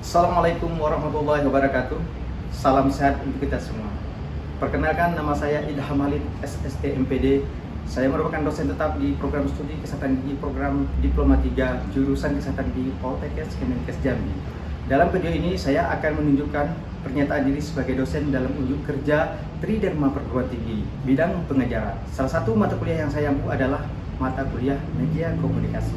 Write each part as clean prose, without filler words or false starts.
Assalamualaikum warahmatullahi wabarakatuh. Salam sehat untuk kita semua. Perkenalkan, nama saya Idham Halid, SST MPD. Saya merupakan dosen tetap di program studi kesehatan gigi program Diploma 3 jurusan kesehatan gigi Poltekkes Kemenkes Jambi. Dalam video ini saya akan menunjukkan pernyataan diri sebagai dosen dalam unjuk kerja Tridharma Perguruan Tinggi bidang pengajaran. Salah satu mata kuliah yang saya ampu adalah mata kuliah media komunikasi.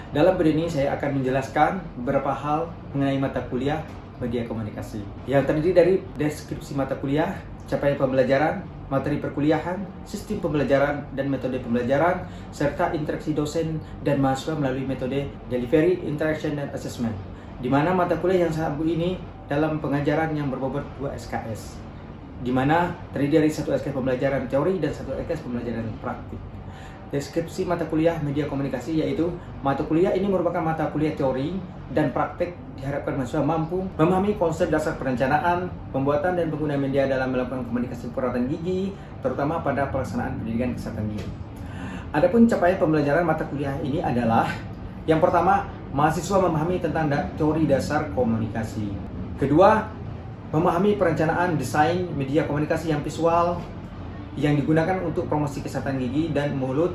Dalam video ini saya akan menjelaskan beberapa hal mengenai mata kuliah media komunikasi yang terdiri dari deskripsi mata kuliah, capaian pembelajaran, materi perkuliahan, sistem pembelajaran dan metode pembelajaran, serta interaksi dosen dan mahasiswa melalui metode delivery, interaction, dan assessment. Di mana mata kuliah yang saya ampu ini dalam pengajaran yang berbobot 2 SKS, di mana terdiri dari 1 SKS pembelajaran teori dan 1 SKS pembelajaran praktik. Deskripsi mata kuliah media komunikasi yaitu mata kuliah ini merupakan mata kuliah teori dan praktik, diharapkan mahasiswa mampu memahami konsep dasar perencanaan, pembuatan dan penggunaan media dalam melakukan komunikasi perawatan gigi, terutama pada pelaksanaan pendidikan kesehatan gigi. Adapun capaian pembelajaran mata kuliah ini adalah yang pertama, mahasiswa memahami tentang teori dasar komunikasi. Kedua, memahami perencanaan desain media komunikasi yang visual yang digunakan untuk promosi kesehatan gigi dan mulut,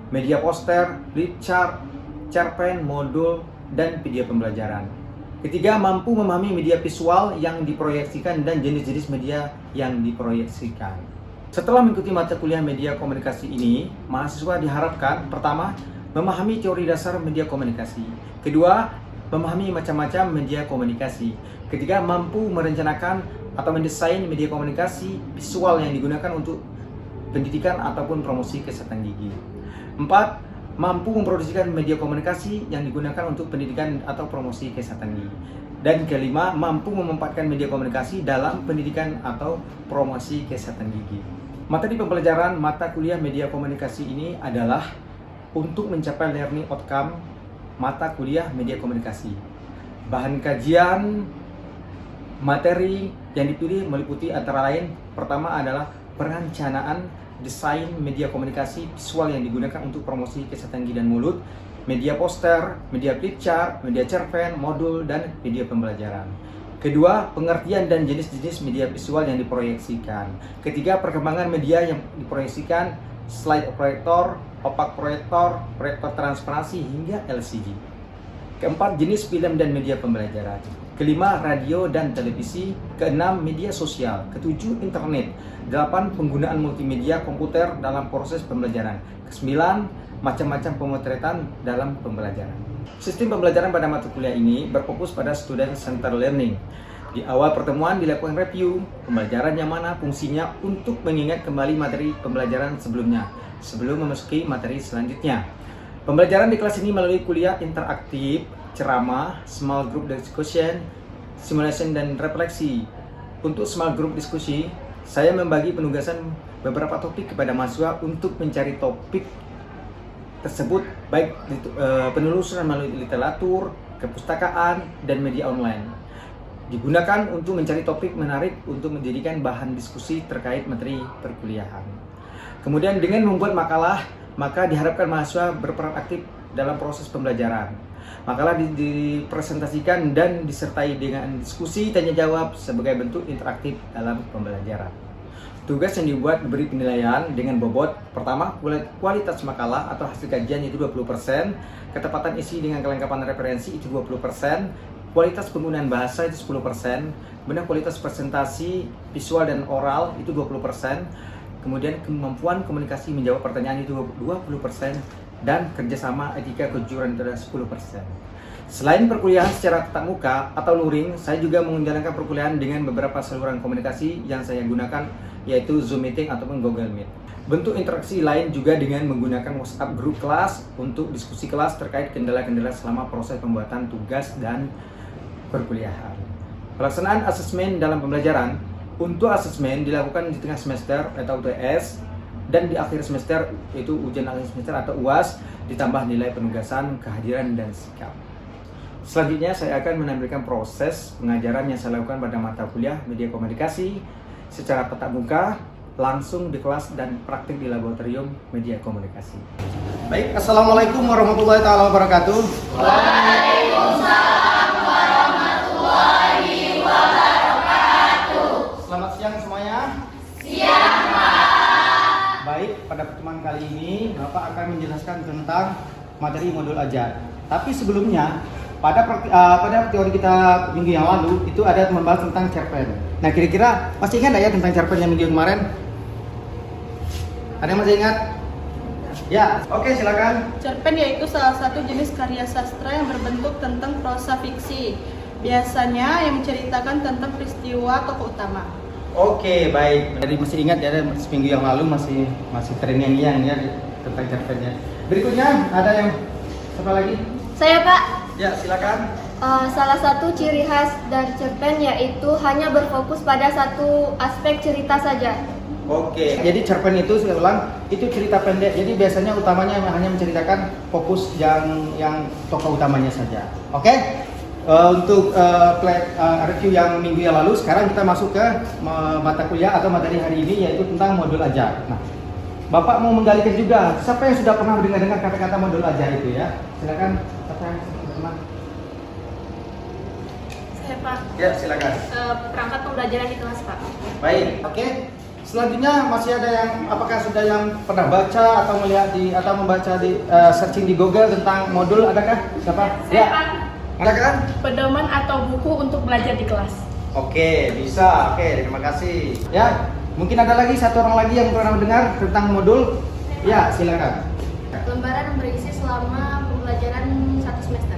media poster, flip chart, cerpen, modul, dan video pembelajaran. Ketiga, mampu memahami media visual yang diproyeksikan dan jenis-jenis media yang diproyeksikan. Setelah mengikuti mata kuliah media komunikasi ini, mahasiswa diharapkan pertama, memahami teori dasar media komunikasi. Kedua, memahami macam-macam media komunikasi. Ketiga, mampu merencanakan atau mendesain media komunikasi visual yang digunakan untuk pendidikan ataupun promosi kesehatan gigi. 4. Mampu memproduksikan media komunikasi yang digunakan untuk pendidikan atau promosi kesehatan gigi. Dan kelima, mampu memanfaatkan media komunikasi dalam pendidikan atau promosi kesehatan gigi. Materi pembelajaran mata kuliah media komunikasi ini adalah untuk mencapai learning outcome mata kuliah media komunikasi. Bahan kajian materi yang dipilih meliputi antara lain, pertama adalah perencanaan desain media komunikasi visual yang digunakan untuk promosi kesehatan gigi dan mulut, media poster, media flip chart, media cerpen, modul, dan video pembelajaran. Kedua, pengertian dan jenis-jenis media visual yang diproyeksikan. Ketiga, perkembangan media yang diproyeksikan, slide proyektor, opak proyektor, proyektor transparansi, hingga LCD. Keempat, jenis film dan media pembelajaran. Kelima, radio dan televisi. Keenam, media sosial. Ketujuh, internet. Delapan, penggunaan multimedia komputer dalam proses pembelajaran. Kesembilan, macam-macam pemotretan dalam pembelajaran. Sistem pembelajaran pada mata kuliah ini berfokus pada student center learning. Di awal pertemuan dilakukan review pembelajaran yang mana fungsinya untuk mengingat kembali materi pembelajaran sebelumnya sebelum memasuki materi selanjutnya. Pembelajaran di kelas ini melalui kuliah interaktif, ceramah, small group discussion, simulation, dan refleksi. Untuk small group diskusi, saya membagi penugasan beberapa topik kepada mahasiswa untuk mencari topik tersebut baik penelusuran melalui literatur, kepustakaan, dan media online. Digunakan untuk mencari topik menarik untuk menjadikan bahan diskusi terkait materi perkuliahan. Kemudian dengan membuat makalah, maka diharapkan mahasiswa berperan aktif dalam proses pembelajaran. Makalah dipresentasikan dan disertai dengan diskusi tanya jawab sebagai bentuk interaktif dalam pembelajaran. Tugas yang dibuat diberi penilaian dengan bobot pertama, kualitas makalah atau hasil kajian itu 20%, ketepatan isi dengan kelengkapan referensi itu 20%, kualitas penggunaan bahasa itu 10%, kemudian kualitas presentasi visual dan oral itu 20%, kemudian kemampuan komunikasi menjawab pertanyaan itu 20%, dan kerjasama etika kejujuran itu adalah 10%. Selain perkuliahan secara tatap muka atau luring, saya juga menjalankan perkuliahan dengan beberapa saluran komunikasi yang saya gunakan, yaitu Zoom Meeting ataupun Google Meet. Bentuk interaksi lain juga dengan menggunakan WhatsApp grup kelas untuk diskusi kelas terkait kendala-kendala selama proses pembuatan tugas dan perkuliahan. Pelaksanaan asesmen dalam pembelajaran. Untuk asesmen dilakukan di tengah semester atau UTS, dan di akhir semester itu ujian akhir semester atau UAS, ditambah nilai penugasan, kehadiran, dan sikap. Selanjutnya saya akan menampilkan proses pengajaran yang saya lakukan pada mata kuliah media komunikasi secara tatap muka, langsung di kelas, dan praktik di laboratorium media komunikasi. Baik, Assalamualaikum warahmatullahi wabarakatuh. Waalaikumsalam warahmatullahi hari ini Bapak akan menjelaskan tentang materi modul ajar. Tapi sebelumnya pada teori kita minggu yang lalu itu ada membahas tentang cerpen. Nah, kira-kira masih ingat ya tentang cerpen yang minggu kemarin? Ada yang masih ingat? Ya, oke, silakan. Cerpen yaitu salah satu jenis karya sastra yang berbentuk tentang prosa fiksi. Biasanya yang menceritakan tentang peristiwa tokoh utama. Oke, baik. Jadi masih ingat ya, seminggu yang lalu masih terngiang-ngiang ya tentang cerpennya. Berikutnya ada yang siapa lagi? Saya, Pak. Ya, silakan. Salah satu ciri khas dari cerpen yaitu hanya berfokus pada satu aspek cerita saja. Oke, jadi cerpen itu saya ulang, itu cerita pendek. Jadi biasanya utamanya hanya menceritakan fokus yang tokoh utamanya saja. Oke? Untuk review yang minggu yang lalu, sekarang kita masuk ke mata kuliah atau materi hari ini yaitu tentang modul ajar. Nah, Bapak mau menggalikan juga, siapa yang sudah pernah mendengar kata-kata modul ajar itu ya? Silakan, siapa yang sudah pernah? Saya, Pak. Ya, silakan. Perangkat pembelajaran di kelas, Pak. Baik, oke. Selanjutnya masih ada yang apakah sudah yang pernah baca atau melihat atau membaca di searching di Google tentang modul, adakah? Siapa? Saya, Pak. Ada kan? Pedoman atau buku untuk belajar di kelas. Oke, bisa. Oke, terima kasih. Ya, mungkin ada lagi satu orang lagi yang pernah mendengar tentang modul. Ya, silakan. Lembaran yang berisi selama pembelajaran 1 semester.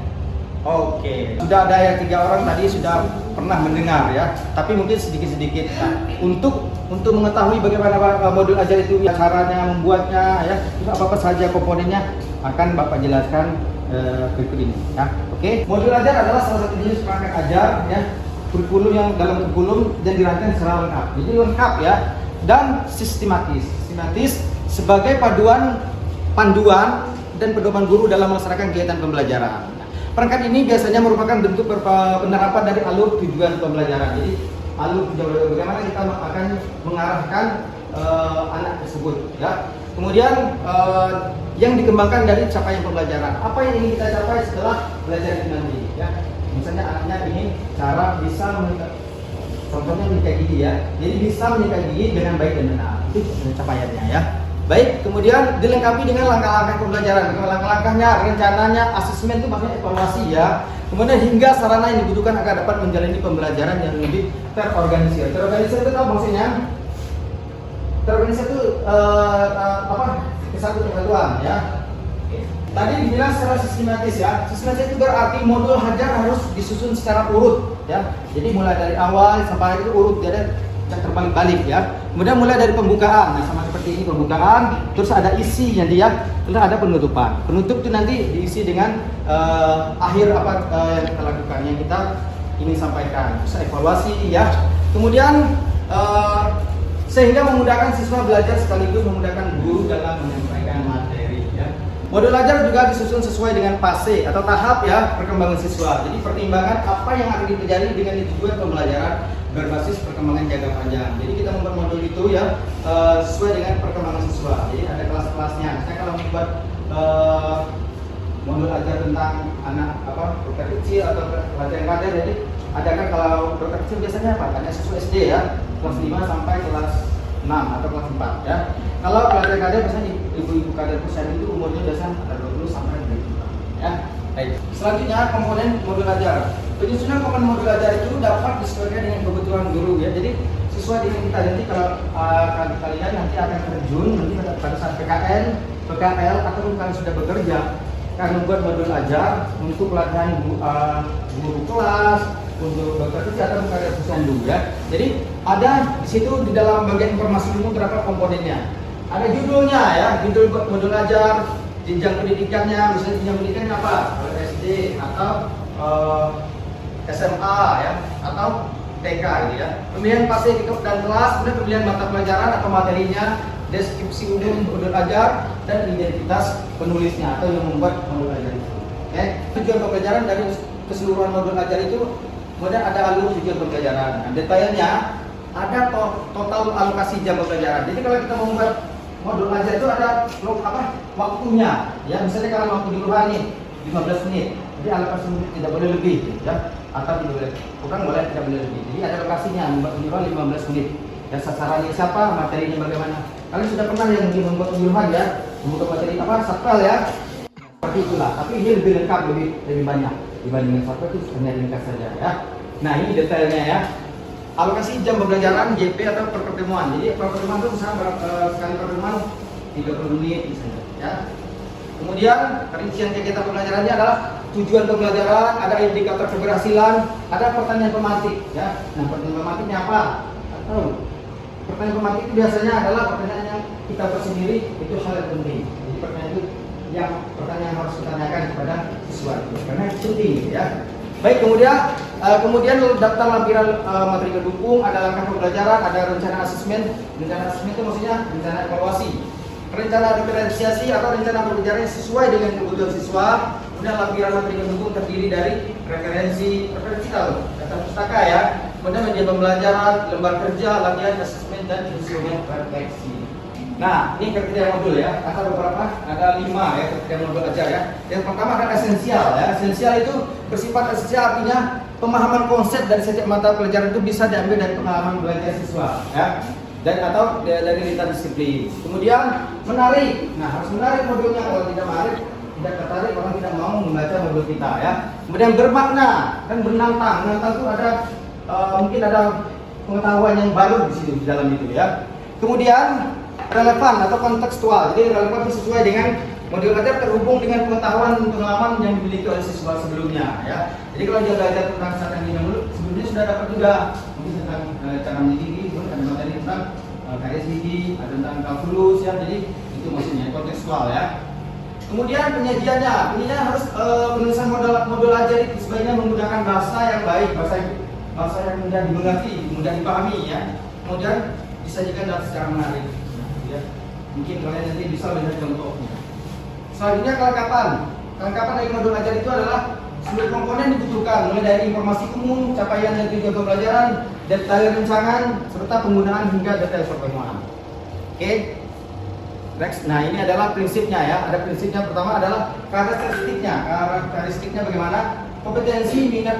Oke, sudah ada yang 3 orang tadi sudah pernah mendengar ya, tapi mungkin sedikit-sedikit. Nah, untuk mengetahui bagaimana modul ajar itu, caranya membuatnya, ya, terus apa saja komponennya akan Bapak jelaskan berikut ini. Ya, oke. Modul ajar adalah salah satu jenis perangkat ajar, ya, kurikulum yang dalam kurikulum dan dirancang secara lengkap. Jadi lengkap ya dan sistematis. Sistematis sebagai panduan dan pedoman guru dalam melaksanakan kegiatan pembelajaran. Perangkat ini biasanya merupakan bentuk penerapan dari alur tujuan pembelajaran. Jadi alur tujuan bagaimana kita akan mengarahkan anak tersebut, ya. Kemudian yang dikembangkan dari capaian pembelajaran. Apa yang ingin kita capai setelah belajar itu nanti, ya. Misalnya anaknya ingin cara bisa contohnya menyikapi gigi ya. Jadi bisa menyikapi gigi dengan baik dan benar. Itu capaiannya ya. Baik, kemudian dilengkapi dengan langkah-langkah pembelajaran. Langkah-langkahnya, rencananya, asesmen itu maksudnya evaluasi ya. Kemudian hingga sarana yang dibutuhkan agar dapat menjalani pembelajaran yang lebih terorganisir. Terorganisir itu apa maksudnya? Terorganisir itu kesatuan ya. Tadi dibilang secara sistematis ya. Sistematis itu berarti modul ajar harus disusun secara urut ya. Jadi mulai dari awal sampai itu urut, jadi terbalik-balik ya. Kemudian mulai dari pembukaan, nah sama seperti ini pembukaan, terus ada isinya dia, terus ada penutupan. Penutup itu nanti diisi dengan akhir apa yang kita lakukan, yang kita ingin sampaikan. Terus evaluasi ya. Kemudian sehingga memudahkan siswa belajar sekaligus memudahkan guru dalam menyampaikan materi ya. Modul ajar juga disusun sesuai dengan fase atau tahap ya perkembangan siswa. Jadi pertimbangan apa yang akan terjadi dengan tujuan pembelajaran berbasis perkembangan jangka panjang. Jadi kita membuat modul itu ya sesuai dengan perkembangan siswa. Jadi ada kelas-kelasnya. Saya kalau membuat modul ajar tentang anak dokter kecil atau pelajaran kader, jadi ada kan kalau dokter kecil biasanya apa? Ada siswa SD ya, kelas 5 sampai kelas 6 atau kelas 4 ya. Kalau pelajaran kader biasanya ibu-ibu kader pusat itu umurnya biasanya ada 20 sampai 25 ya. Baik. Selanjutnya komponen modul ajar. Penyusunan komponen modul ajar itu dapat disesuaikan dengan kebutuhan guru ya. Jadi sesuai dengan kita nanti kalau kalian nanti akan terjun nanti pada saat PKL ataupun kalian sudah bekerja akan membuat modul ajar untuk pelatihan guru kelas, untuk dokter kecil atau kader posyandu ya. Jadi ada di situ di dalam bagian informasi umum terdapat komponennya. Ada judulnya ya, judul modul ajar, jenjang pendidikannya, misalnya jenjang pendidikannya apa? SD atau SMA ya, atau TK gitu ya. Pemilihan fase dan kelas, kemudian pemilihan mata pelajaran atau materinya, deskripsi umum modul ajar, dan identitas penulisnya atau yang membuat modul ajar itu. Oke. Tujuan pembelajaran dari keseluruhan modul ajar itu, kemudian ada alur tujuan pembelajaran. Nah, detailnya ada total alokasi jam pembelajaran. Jadi kalau kita membuat modul ajar itu ada waktunya. Ya, misalnya kalau waktu di luar nih 15 menit. Jadi alokasi tidak boleh lebih ya. Atau tidak boleh kurang, boleh tidak boleh lebih. Jadi ada alokasinya membuat penyuluhan 15 menit. Dan sasarannya siapa, materinya bagaimana. Kalian sudah pernah yang membuat penyuluhan ya? Untuk materi apa? Sampel ya. Seperti itulah. Tapi ini lebih lengkap, lebih banyak dibandingkan sampel itu hanya ringkas saja ya. Nah ini detailnya ya. Alokasi jam pembelajaran JP atau per pertemuan. Jadi per pertemuan itu misalnya sekali pertemuan 30 menit misalnya ya. Kemudian rincian kegiatan pembelajarannya adalah tujuan pembelajaran, ada indikator keberhasilan, ada pertanyaan pematik ya. Nah pertanyaan pematiknya apa? Atau pertanyaan pematik itu biasanya adalah pertanyaan yang kita buat sendiri, itu hal yang penting. Jadi pertanyaan itu pertanyaan harus kita tanyakan kepada siswa karena itu penting ya. Baik, kemudian daftar lampiran materi pendukung, ada langkah pembelajaran, ada rencana asesmen. Rencana asesmen itu maksudnya rencana evaluasi, rencana diferensiasi atau rencana pembelajaran yang sesuai dengan kebutuhan siswa. Kemudian lampiran materi pendukung terdiri dari referensi tahu, data pustaka ya. Kemudian media pembelajaran, lembar kerja, latihan, asesmen dan instrumen refleksi. Nah, ini kriteria modul ya. Ada beberapa, ada 5 ya kriteria modul ajar ya. Yang pertama ada esensial ya. Esensial itu bersifat esensial, artinya pemahaman konsep dari setiap mata pelajaran itu bisa diambil dari pengalaman belajar siswa ya. Dan atau dari lintas disiplin. Kemudian menarik. Nah, harus menarik modulnya. Kalau tidak menarik, tidak tertarik, orang tidak mau membaca modul kita ya. Kemudian bermakna dan menantang. Menantang itu ada mungkin ada pengetahuan yang baru di situ di dalam itu ya. Kemudian relevan atau kontekstual, jadi relevan sesuai dengan modul ajar terhubung dengan pengetahuan pengalaman yang dimiliki oleh siswa sebelumnya ya. Jadi kalau dia belajar tentang kesehatan gigi mulut sebelumnya sudah dapat juga mungkin tentang cara menggigit gigi, ada materi tentang karies gigi, ada tentang kalkulus ya. Jadi itu maksudnya kontekstual ya. Kemudian penyajiannya harus penulisan modul ajar itu sebaiknya menggunakan bahasa yang baik, bahasa yang mudah dimengerti, mudah dipahami ya. Kemudian disajikan dalam secara menarik. Ya. Mungkin kalian nanti bisa melihat contohnya. Selanjutnya kelengkapan dari modul ajar itu adalah seluruh komponen dibutuhkan, mulai dari informasi umum, capaian dan tujuan pembelajaran, detail rancangan, serta penggunaan hingga detail pertemuan. Oke. Next, nah ini adalah prinsipnya ya. Ada prinsipnya pertama adalah karakteristiknya bagaimana? Kompetensi, minat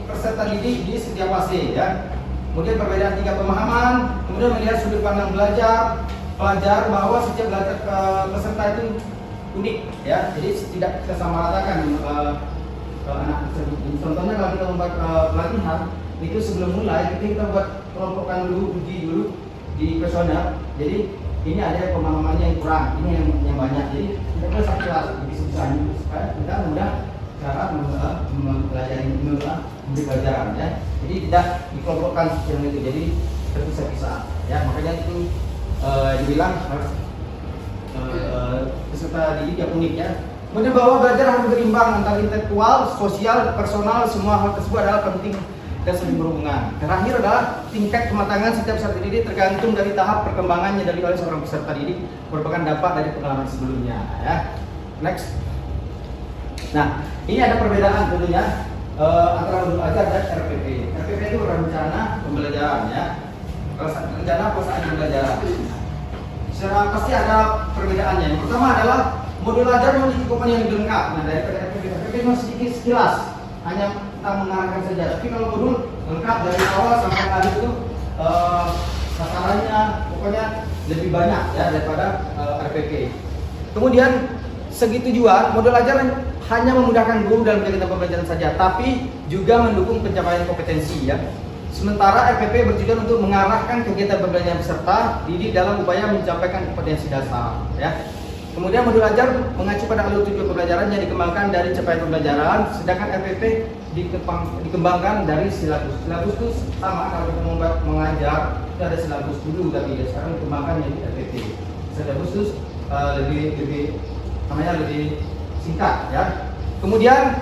peserta didik di setiap fase ya. Kemudian perbedaan tingkat pemahaman, kemudian melihat sudut pandang pelajar bahwa setiap belajar peserta itu unik ya, jadi tidak kita samaratakan anak tersebut. Contohnya kalau kita membuat pelatihan itu sebelum mulai kita buat kelompokkan dulu, uji dulu di kuesioner. Jadi ini ada pemahamannya yang kurang, ini yang banyak. Jadi kita boleh satu kelas bisa supaya kita mudah cara mempelajari memberi pelajaran ya. Jadi tidak dikelompokkan yang itu, jadi terpisah-pisah ya. Makanya itu dibilang harus peserta didik yang unik ya. Kemudian bahwa belajar harus berimbang antara intelektual, sosial, personal, semua hal tersebut adalah penting dan saling berhubungan. Terakhir adalah tingkat kematangan setiap peserta didik tergantung dari tahap perkembangannya dari oleh seorang peserta didik, merupakan dampak dari pengalaman sebelumnya ya. Next. Nah, ini ada perbedaan tentunya antara modul ajar dan RPP. RPP itu rencana pembelajaran ya. Rencana pelaksanaan pembelajaran. Secara pasti ada perbedaannya. Yang pertama adalah modul ajar memiliki komponen yang lengkap. Nah, dari RPP cuma sedikit sekilas, hanya tentang mengarahkan saja. Tapi kalau modul lengkap dari awal sampai akhir itu sasarannya pokoknya lebih banyak ya daripada RPP. Kemudian segi tujuan, modul ajar hanya memudahkan guru dalam kegiatan pembelajaran saja, tapi juga mendukung pencapaian kompetensi ya. Sementara RPP bertujuan untuk mengarahkan kegiatan pembelajaran peserta didik dalam upaya mencapai kompetensi dasar ya. Kemudian modul ajar mengacu pada alur tujuan pembelajaran yang dikembangkan dari capaian pembelajaran, sedangkan RPP dikembangkan dari silabus. Silabus itu sama, kalau kita mengajar itu ada silabus dulu, tapi sekarang dikembangkan jadi RPP. Silabus itu lebih namanya lebih singkat ya. Kemudian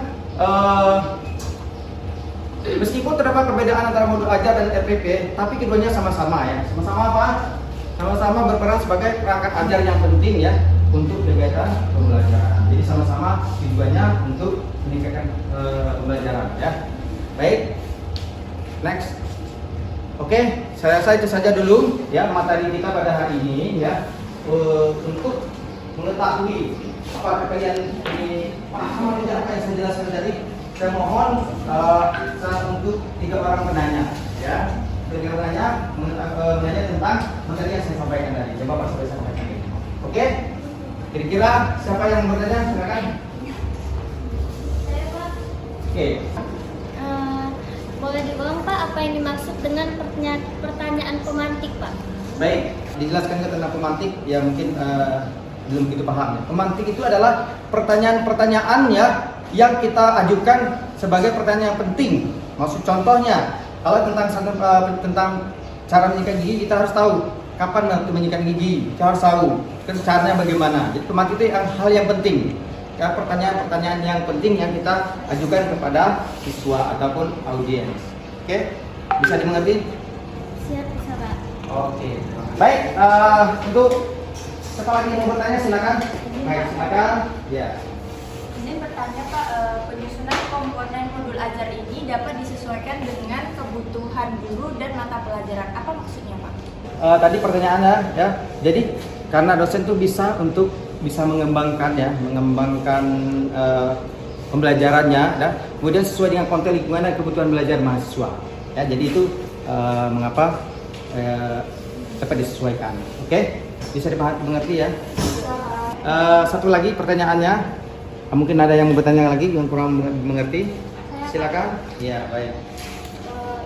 meskipun terdapat perbedaan antara modul ajar dan RPP, tapi keduanya sama-sama ya. Sama-sama apa? Sama-sama berperan sebagai perangkat ajar yang penting ya untuk kegiatan pembelajaran. Jadi sama-sama tujuannya untuk meningkatkan pembelajaran ya. Baik. Next. Oke, saya rasa itu saja dulu ya materi kita pada hari ini ya. Untuk mengetahui apa kalian ini paham apa yang saya jelaskan tadi, saya mohon untuk 3 orang penanya ya. 3 penanya menanya tentang materi yang saya sampaikan tadi. Coba Pak saya sampaikan. Oke? Kira-kira siapa yang bertanya? Silakan. Saya, Pak. Oke. Boleh diulang, Pak, apa yang dimaksud dengan pertanyaan pemantik, Pak? Baik, dijelaskan tentang pemantik ya mungkin belum begitu paham. Pemantik itu adalah pertanyaan-pertanyaan ya yang kita ajukan sebagai pertanyaan yang penting. Maksud contohnya, kalau tentang cara menyikat gigi kita harus tahu kapan nanti menyikat gigi, kita harus tahu terus caranya bagaimana. Jadi pemantik itu hal yang penting. Ya, pertanyaan-pertanyaan yang penting yang kita ajukan kepada siswa ataupun audiens. Oke, bisa dimengerti? Siap, bisa, Pak. Oke, baik. Untuk siapa lagi yang mau bertanya silakan. Baik, silakan. Ya. Izin bertanya Pak, penyusunan komponen modul ajar ini dapat disesuaikan dengan kebutuhan guru dan mata pelajaran. Apa maksudnya Pak? Tadi pertanyaannya ya. Jadi karena dosen tuh bisa mengembangkan pembelajarannya, ya. Kemudian sesuai dengan konten lingkungan dan kebutuhan belajar mahasiswa. Ya, jadi itu mengapa dapat disesuaikan. Oke, bisa dimengerti ya. Satu lagi pertanyaannya. Mungkin ada yang mau bertanya lagi yang kurang mengerti. Silakan. Ya, baik.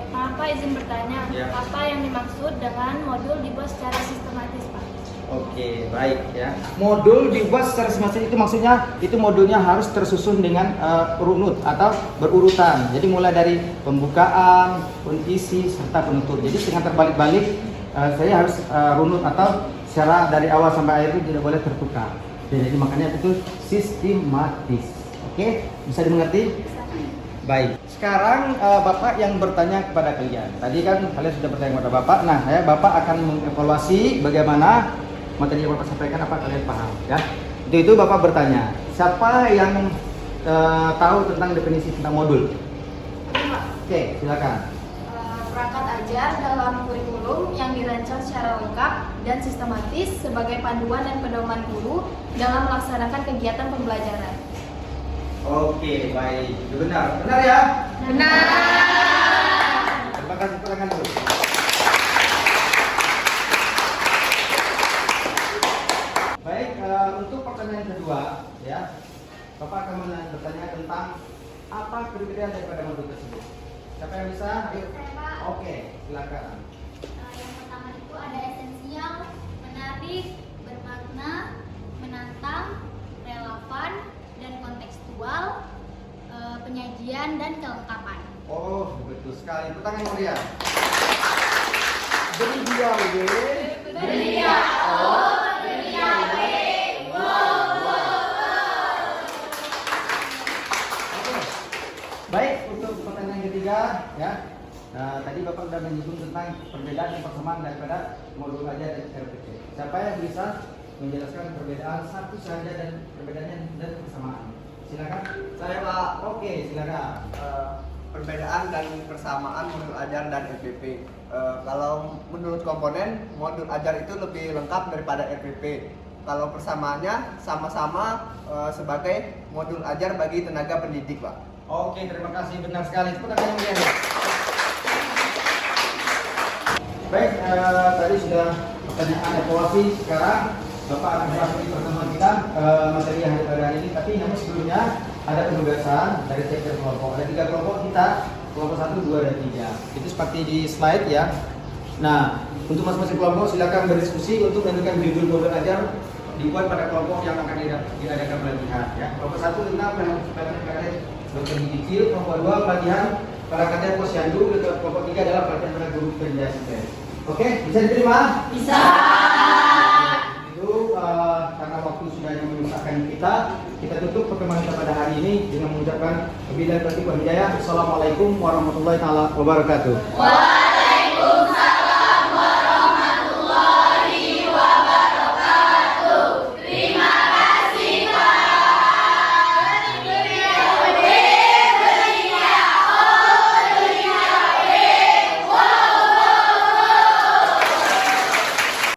Maaf, Pak, izin bertanya. Ya. Apa yang dimaksud dengan modul dibuat secara sistematis, Pak? Oke, baik ya. Modul dibuat secara sistematis itu maksudnya itu modulnya harus tersusun dengan runut atau berurutan. Jadi mulai dari pembukaan, isi serta penutup. Jadi dengan terbalik-balik saya harus runut atau secara dari awal sampai akhir itu tidak boleh tertukar. Jadi makanya itu sistematis. Oke, bisa dimengerti? Baik. Sekarang Bapak yang bertanya kepada kalian. Tadi kan kalian sudah bertanya kepada Bapak. Nah, Bapak akan mengevaluasi bagaimana materi yang Bapak sampaikan, apa kalian paham ya. Itu Bapak bertanya, siapa yang tahu tentang definisi tentang modul? Oke, silakan. Perangkat ajar dalam kurikulum yang dirancang secara lengkap dan sistematis sebagai panduan dan pedoman guru dalam melaksanakan kegiatan pembelajaran. Oke, baik. Itu benar. Benar ya? Benar. Terima kasih, silakan dulu. Baik, untuk pertanyaan kedua ya, Bapak akan bertanya tentang apa kriteria daripada modul tersebut. Siapa yang bisa? Ayo. Saya, Pak. Oke, silakan. Yang pertama itu ada esensial, menarik, bermakna, menantang, relevan, dan kontekstual, penyajian, dan kelengkapan. Oh, betul sekali. Tepuk tangan yang meriah. Beriau, Baik, untuk pertanyaan ketiga ya. Tadi Bapak sudah menyinggung tentang perbedaan dan persamaan daripada modul ajar dan RPT. Siapa yang bisa menjelaskan perbedaan satu saja dan perbedaannya dan persamaan? Silakan. Saya Pak. Oke, silakan. Perbedaan dan persamaan modul ajar dan RPP. Kalau menurut komponen, modul ajar itu lebih lengkap daripada RPP. Kalau persamaannya sama-sama sebagai modul ajar bagi tenaga pendidik, Pak. Oke, terima kasih, benar sekali. Tepuk tangan yang meriah. Baik, tadi sudah pertanyaan evaluasi. Sekarang Bapak akan memasuki pertemuan kita materi yang pada hari ini. Tapi namun sebelumnya ada penugasan dari setiap kelompok. Ada 3 kelompok kita, kelompok 1, 2, dan 3. Itu seperti di slide ya. Nah, untuk masing-masing kelompok silakan berdiskusi untuk menentukan judul modul ajar dibuat pada kelompok yang akan diadakan pelatihan. Ya. Kelompok 1 tentang pelatihan dokter gigi kecil, kelompok 2 pelatihan para kader posyandu, kelompok 3 adalah pelatihan para guru penjelasan. Oke, bisa diterima? Bisa. Itu karena waktu sudah memisahkan kita tutup pertemuan kita pada hari ini dengan mengucapkan wabillahi taufiq wal hidayah. Assalamualaikum warahmatullahi wabarakatuh.